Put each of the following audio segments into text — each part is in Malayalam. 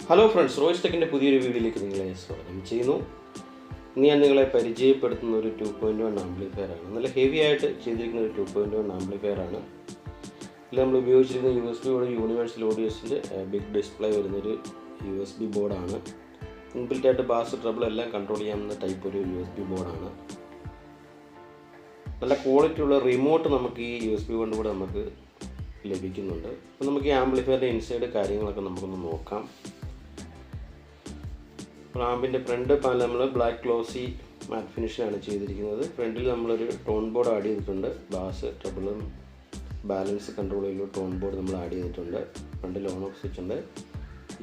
ഹലോ ഫ്രണ്ട്സ്, റോയ്സ് ടെക്കിൻ്റെ പുതിയൊരു വീഡിയോയിലേക്ക് നിങ്ങളെ സ്വാഗതം ചെയ്യുന്നു. ഇന്ന് ഞാൻ നിങ്ങളെ പരിചയപ്പെടുത്തുന്ന ഒരു 2.1 ആംപ്ലിഫയർ ആണ്. നല്ല ഹെവി ആയിട്ട് ചെയ്തിരിക്കുന്ന ഒരു 2.1 ആംപ്ലിഫയർ ആണ്. ഇതിൽ നമ്മൾ ഉപയോഗിച്ചിരിക്കുന്ന USB ബോർഡ് യൂണിവേഴ്സൽ ഓഡിയോസിൻ്റെ ബിഗ് ഡിസ്പ്ലേ വരുന്നൊരു USB ബോർഡാണ്. ഇൻബിൽറ്റ് ആയിട്ട് ബാസ് ട്രബിൾ എല്ലാം കൺട്രോൾ ചെയ്യാവുന്ന ടൈപ്പ് ഒരു USB ബോർഡാണ്. നല്ല ക്വാളിറ്റി ഉള്ള റിമോട്ട് നമുക്ക് ഈ USB ബോർഡിൻ്റെ കൂടെ നമുക്ക് ലഭിക്കുന്നുണ്ട്. അപ്പോൾ നമുക്ക് ഈ ആംപ്ലിഫയറിൻ്റെ ഇൻസൈഡ് കാര്യങ്ങളൊക്കെ നമുക്കൊന്ന് നോക്കാം. ആമ്പിൻ്റെ ഫ്രണ്ട് പാനൽ നമ്മൾ ബ്ലാക്ക് ഗ്ലോസി മാറ്റ് ഫിനിഷിലാണ് ചെയ്തിരിക്കുന്നത്. ഫ്രണ്ടിൽ നമ്മളൊരു ടോൺ ബോർഡ് ആഡ് ചെയ്തിട്ടുണ്ട്. ബാസ് ട്രബിളും ബാലൻസ് കൺട്രോൾ ചെയ്യുന്ന ടോൺ ബോർഡ് നമ്മൾ ആഡ് ചെയ്തിട്ടുണ്ട്. ഫ്രണ്ടിൽ ഓൺ ഓഫ് സ്വിച്ച് ഉണ്ട്.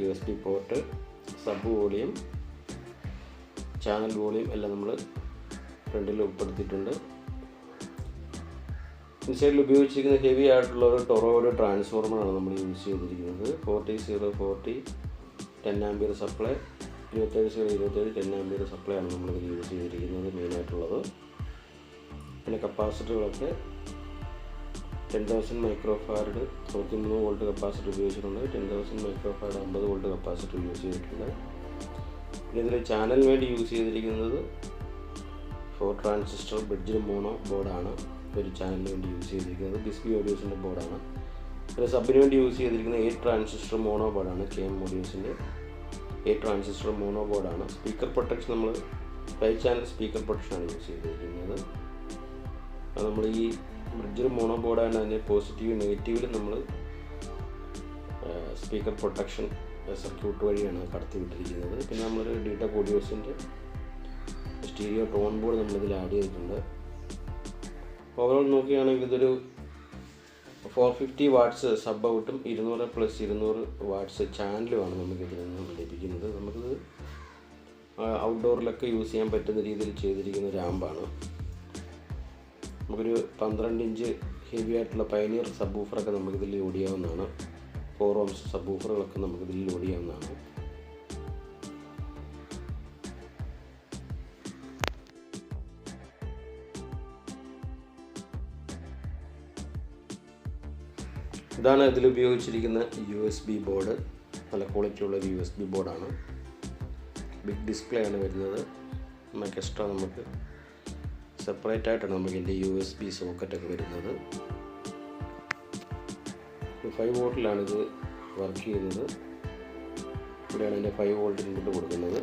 USB port, sub volume, channel volume എല്ലാം നമ്മൾ ഫ്രണ്ടിൽ ഉൾപ്പെടുത്തിയിട്ടുണ്ട്. ഇൻസൈഡിൽ ഉപയോഗിച്ചിരിക്കുന്ന ഹെവി ആയിട്ടുള്ള ഒരു ടൊറോയുടെ ട്രാൻസ്ഫോർമറാണ് നമ്മൾ യൂസ് ചെയ്തിരിക്കുന്നത്. 40-040 10 ആംപിയർ സപ്ലൈ, 27-027 10 ആംപിയർ സപ്ലൈ ആണ് നമ്മളിത് യൂസ് ചെയ്തിരിക്കുന്നത് മെയിനായിട്ടുള്ളത്. പിന്നെ കപ്പാസിറ്ററുകളൊക്കെ 10,000 മൈക്രോ ഫാരഡ് 93 വോൾട്ട് കപ്പാസിറ്റർ ഉപയോഗിച്ചിട്ടുണ്ട്. 10,000 micro farad 50 volt capacitor use ചെയ്തിട്ടുണ്ട്. പിന്നെ ഇതിൽ ചാനലിന് വേണ്ടി യൂസ് ചെയ്തിരിക്കുന്നത് 4 ട്രാൻസിസ്റ്റർ ബ്രിഡ്ജിൽ മോണോ ബോർഡാണ്. ഒരു ചാനലിന് വേണ്ടി യൂസ് ചെയ്തിരിക്കുന്നത് ഡിസ്ബി ഓഡിയോസിൻ്റെ ബോർഡാണ്. പിന്നെ സബിന് വേണ്ടി യൂസ് ചെയ്തിരിക്കുന്നത് 8 ട്രാൻസിസ്റ്റർ മോണോ ബോർഡാണ്. KM ഓഡിയോസിൻ്റെ 8 ട്രാൻസിസ്റ്റർ മോണോ ബോർഡാണ്. സ്പീക്കർ പ്രൊട്ടക്ഷൻ നമ്മൾ 5 ചാനൽ സ്പീക്കർ പ്രൊട്ടക്ഷനാണ് യൂസ് ചെയ്തിരിക്കുന്നത്. അത് നമ്മൾ ഈ ബ്രിഡ്ജിൽ മോണോ ബോർഡാണ്. അതിൻ്റെ പോസിറ്റീവ് നെഗറ്റീവിൽ നമ്മൾ സ്പീക്കർ പ്രൊട്ടക്ഷൻ സർക്യൂട്ട് വഴിയാണ് കടത്തി വിട്ടിരിക്കുന്നത്. പിന്നെ നമ്മളൊരു DTEC ഓഡിയോസിൻ്റെ സ്റ്റീരിയോ ടോൺ ബോർഡ് നമ്മളിതിൽ ആഡ് ചെയ്തിട്ടുണ്ട്. ഓവറോൾ നോക്കുകയാണെങ്കിൽ ഇതൊരു 450 വാട്ട്സ് സബ് ഔട്ടും 200+200 വാട്ട്സ് ചാനലുമാണ് നമുക്കിതിൽ നിന്നും ലഭിക്കുന്നത്. നമുക്കിത് ഔട്ട്ഡോറിലൊക്കെ യൂസ് ചെയ്യാൻ പറ്റുന്ന രീതിയിൽ ചെയ്തിരിക്കുന്ന ഒരു ആമ്പാണ്. നമുക്കൊരു 12 ഇഞ്ച് ഹെവി ആയിട്ടുള്ള പയനിയർ സബ് വൂഫറൊക്കെ നമുക്കിതിൽ ലോഡ് ചെയ്യാവുന്നതാണ്. 4 ohms സബ് വൂഫറുകളൊക്കെ നമുക്കിതിൽ ലോഡ് ചെയ്യാവുന്നതാണ്. ഇതാണ് ഇതിൽ ഉപയോഗിച്ചിരിക്കുന്ന USB ബോർഡ്. നല്ല ക്വാളിറ്റി ഉള്ള ഒരു USB ബോർഡാണ്. ബിഗ് ഡിസ്പ്ലേ ആണ് വരുന്നത്. നമുക്ക് എക്സ്ട്രാ നമുക്ക് സെപ്പറേറ്റ് ആയിട്ടാണ് നമുക്ക് ഇതിൻ്റെ USB സോക്കറ്റൊക്കെ വരുന്നത്. 5 വോൾട്ടിലാണ് ഇത് വർക്ക് ചെയ്യുന്നത്. ഇവിടെയാണ് ഇതിൻ്റെ 5 വോൾട്ട് ഇൻപുട്ട് കൊടുക്കുന്നത്.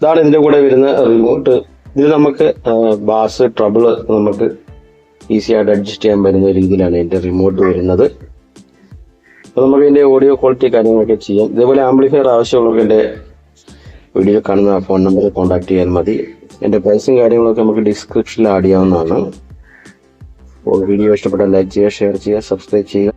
ഇതാണ് ഇതിൻ്റെ കൂടെ വരുന്ന റിമോട്ട്. ഇതിൽ നമുക്ക് ബാസ് ട്രബിൾ നമുക്ക് ഈസി ആയിട്ട് അഡ്ജസ്റ്റ് ചെയ്യാൻ പറ്റുന്ന രീതിയിലാണ് ഇതിൻ്റെ റിമോട്ട് വരുന്നത്. അപ്പോൾ നമുക്ക് ഇതിൻ്റെ ഓഡിയോ ക്വാളിറ്റി കാര്യങ്ങളൊക്കെ ചെയ്യാം. ഇതേപോലെ ആംപ്ലിഫയർ ആവശ്യമുള്ളവർക്ക് എൻ്റെ വീഡിയോ കാണുന്ന ഫോൺ നമ്പറിൽ കോൺടാക്ട് ചെയ്യാൻ മതി. എൻ്റെ പ്രൈസും കാര്യങ്ങളൊക്കെ നമുക്ക് ഡിസ്ക്രിപ്ഷനിൽ ആഡ് ചെയ്യാവുന്നതാണ്. അപ്പോൾ വീഡിയോ ഇഷ്ടപ്പെട്ടാൽ ലൈക്ക് ചെയ്യുക, ഷെയർ ചെയ്യുക, സബ്സ്ക്രൈബ് ചെയ്യുക.